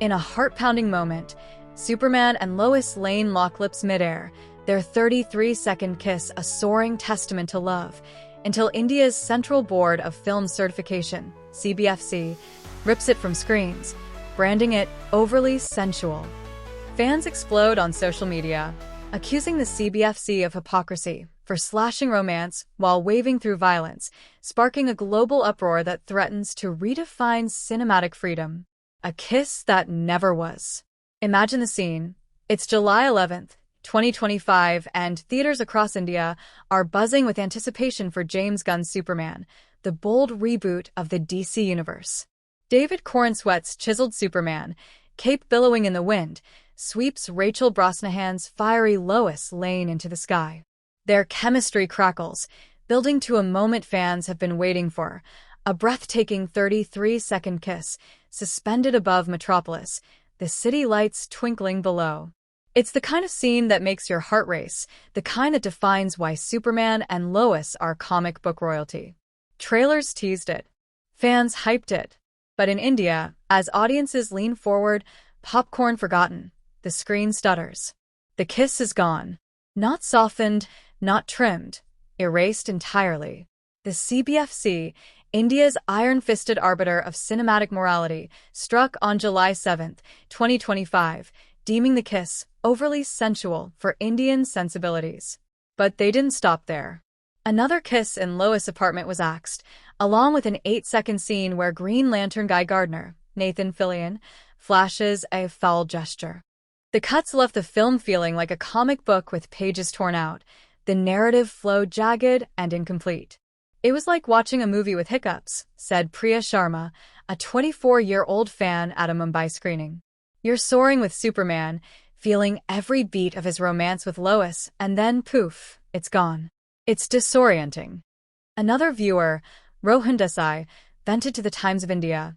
In a heart-pounding moment, Superman and Lois Lane lock lips midair, their 33-second kiss a soaring testament to love, until India's Central Board of Film Certification, CBFC, rips it from screens, branding it overly sensual. Fans explode on social media, accusing the CBFC of hypocrisy for slashing romance while waving through violence, sparking a global uproar that threatens to redefine cinematic freedom. A kiss that never was. Imagine the scene. It's July 11th, 2025, and theaters across India are buzzing with anticipation for James Gunn's Superman, the bold reboot of the DC universe. David Corenswet's chiseled Superman, cape billowing in the wind, sweeps Rachel Brosnahan's fiery Lois Lane into the sky. Their chemistry crackles, building to a moment fans have been waiting for, a breathtaking 33-second kiss, suspended above Metropolis, the city lights twinkling below. It's the kind of scene that makes your heart race, the kind that defines why Superman and Lois are comic book royalty. Trailers teased it. Fans hyped it. But in India, as audiences lean forward, popcorn forgotten, the screen stutters. The kiss is gone. Not softened, not trimmed, erased entirely. The CBFC, India's iron-fisted arbiter of cinematic morality, struck on July 7, 2025, deeming the kiss overly sensual for Indian sensibilities. But they didn't stop there. Another kiss in Lois' apartment was axed, along with an 8-second scene where Green Lantern Guy Gardner, Nathan Fillion, flashes a foul gesture. The cuts left the film feeling like a comic book with pages torn out, the narrative flow jagged and incomplete. It was like watching a movie with hiccups, said Priya Sharma, a 24-year-old fan at a Mumbai screening. You're soaring with Superman, feeling every beat of his romance with Lois, and then poof, it's gone. It's disorienting. Another viewer, Rohan Desai, vented to the Times of India.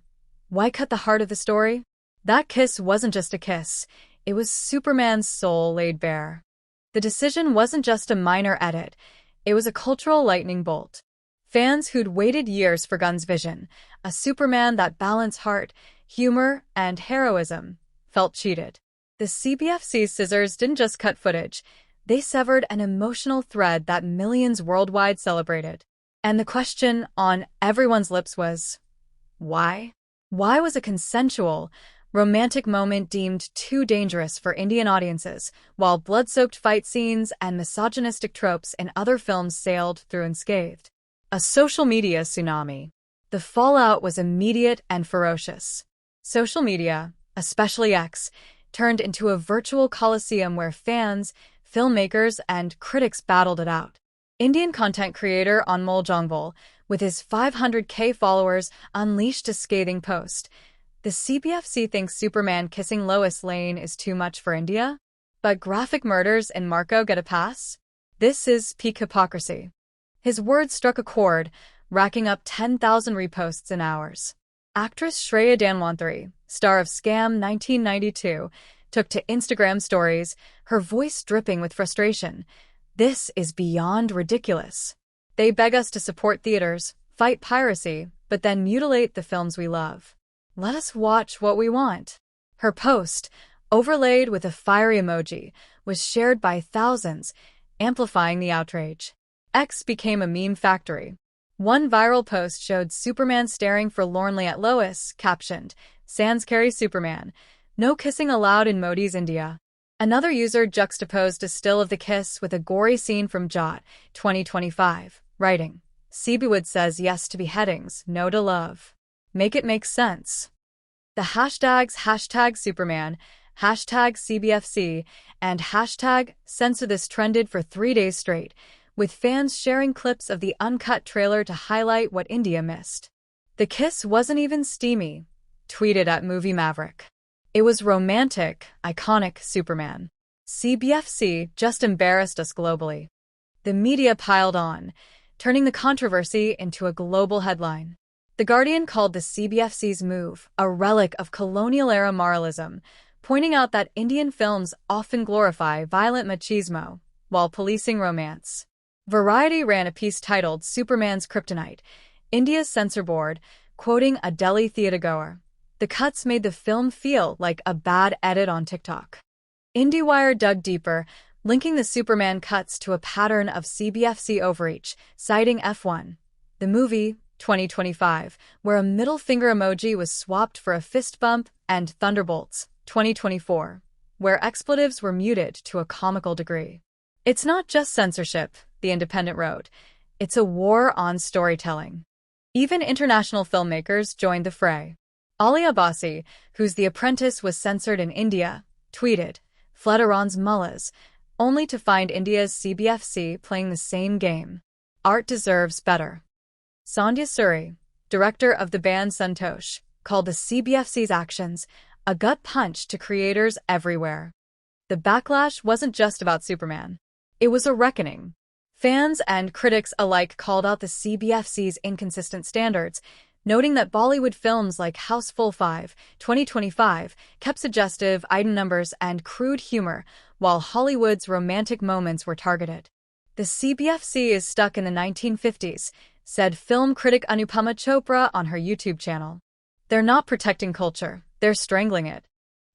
Why cut the heart of the story? That kiss wasn't just a kiss. It was Superman's soul laid bare. The decision wasn't just a minor edit. It was a cultural lightning bolt. Fans who'd waited years for Gunn's vision, a Superman that balanced heart, humor, and heroism, felt cheated. The CBFC's scissors didn't just cut footage. They severed an emotional thread that millions worldwide celebrated. And the question on everyone's lips was, why? Why was a consensual, romantic moment deemed too dangerous for Indian audiences, while blood-soaked fight scenes and misogynistic tropes in other films sailed through unscathed? A social media tsunami. The fallout was immediate and ferocious. Social media, especially X, turned into a virtual coliseum where fans, filmmakers, and critics battled it out. Indian content creator Anmol Jongwal, with his 500K followers, unleashed a scathing post. The CBFC thinks Superman kissing Lois Lane is too much for India? But graphic murders in Marco get a pass? This is peak hypocrisy. His words struck a chord, racking up 10,000 reposts in hours. Actress Shreya Dhanwantari, star of Scam 1992, took to Instagram stories, her voice dripping with frustration. This is beyond ridiculous. They beg us to support theaters, fight piracy, but then mutilate the films we love. Let us watch what we want. Her post, overlaid with a fiery emoji, was shared by thousands, amplifying the outrage. X became a meme factory. One viral post showed Superman staring forlornly at Lois, captioned, "Sans carry Superman. No kissing allowed in Modi's India." Another user juxtaposed a still of the kiss with a gory scene from Jot, 2025, writing, "Bollywood says yes to beheadings, no to love. Make it make sense." The hashtags #Superman, #CBFC, and #CensorThis trended for 3 days straight, with fans sharing clips of the uncut trailer to highlight what India missed. The kiss wasn't even steamy, tweeted at Movie Maverick. It was romantic, iconic Superman. CBFC just embarrassed us globally. The media piled on, turning the controversy into a global headline. The Guardian called the CBFC's move a relic of colonial-era moralism, pointing out that Indian films often glorify violent machismo while policing romance. Variety ran a piece titled Superman's Kryptonite, India's Censor Board, quoting a Delhi theatergoer. The cuts made the film feel like a bad edit on TikTok. IndieWire dug deeper, linking the Superman cuts to a pattern of CBFC overreach, citing F1, the movie, 2025, where a middle finger emoji was swapped for a fist bump, and Thunderbolts, 2024, where expletives were muted to a comical degree. It's not just censorship, The Independent wrote. It's a war on storytelling. Even international filmmakers joined the fray. Ali Abbasi, whose The Apprentice was censored in India, tweeted, "Fled Iran's mullahs, only to find India's CBFC playing the same game. Art deserves better." Sandhya Suri, director of the band Santosh, called the CBFC's actions a gut punch to creators everywhere. The backlash wasn't just about Superman. It was a reckoning. Fans and critics alike called out the CBFC's inconsistent standards, noting that Bollywood films like Houseful 5, 2025 kept suggestive item numbers and crude humor, while Hollywood's romantic moments were targeted. The CBFC is stuck in the 1950s, said film critic Anupama Chopra on her YouTube channel. They're not protecting culture, they're strangling it.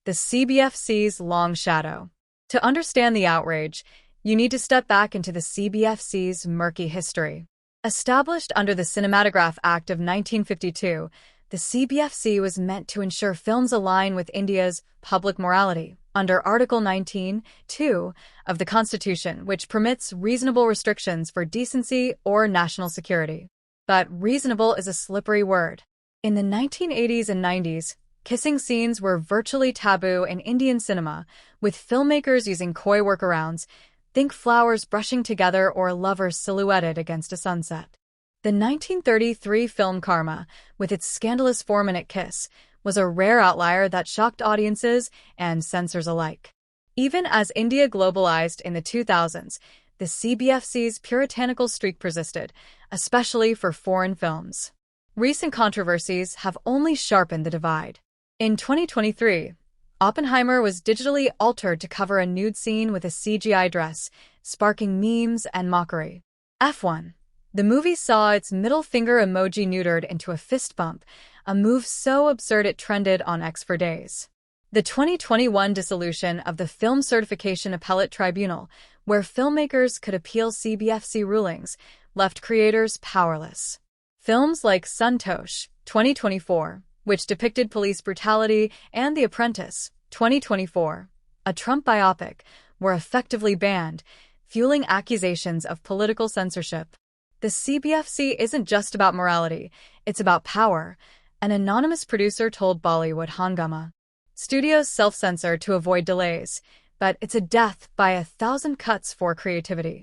The CBFC's long shadow. To understand the outrage, you need to step back into the CBFC's murky history. Established under the Cinematograph Act of 1952, the CBFC was meant to ensure films align with India's public morality under Article 19(2) of the Constitution, which permits reasonable restrictions for decency or national security. But reasonable is a slippery word. In the 1980s and 90s, kissing scenes were virtually taboo in Indian cinema, with filmmakers using coy workarounds. Think flowers brushing together or lovers silhouetted against a sunset. The 1933 film Karma, with its scandalous 4-minute kiss, was a rare outlier that shocked audiences and censors alike. Even as India globalized in the 2000s, the CBFC's puritanical streak persisted, especially for foreign films. Recent controversies have only sharpened the divide. In 2023, Oppenheimer was digitally altered to cover a nude scene with a CGI dress, sparking memes and mockery. F1. The movie saw its middle finger emoji neutered into a fist bump, a move so absurd it trended on X for days. The 2021 dissolution of the Film Certification Appellate Tribunal, where filmmakers could appeal CBFC rulings, left creators powerless. Films like Santosh, 2024, which depicted police brutality, and The Apprentice, 2024, a Trump biopic, were effectively banned, fueling accusations of political censorship. The CBFC isn't just about morality, it's about power, an anonymous producer told Bollywood Hangama. Studios self-censor to avoid delays, but it's a death by 1,000 cuts for creativity.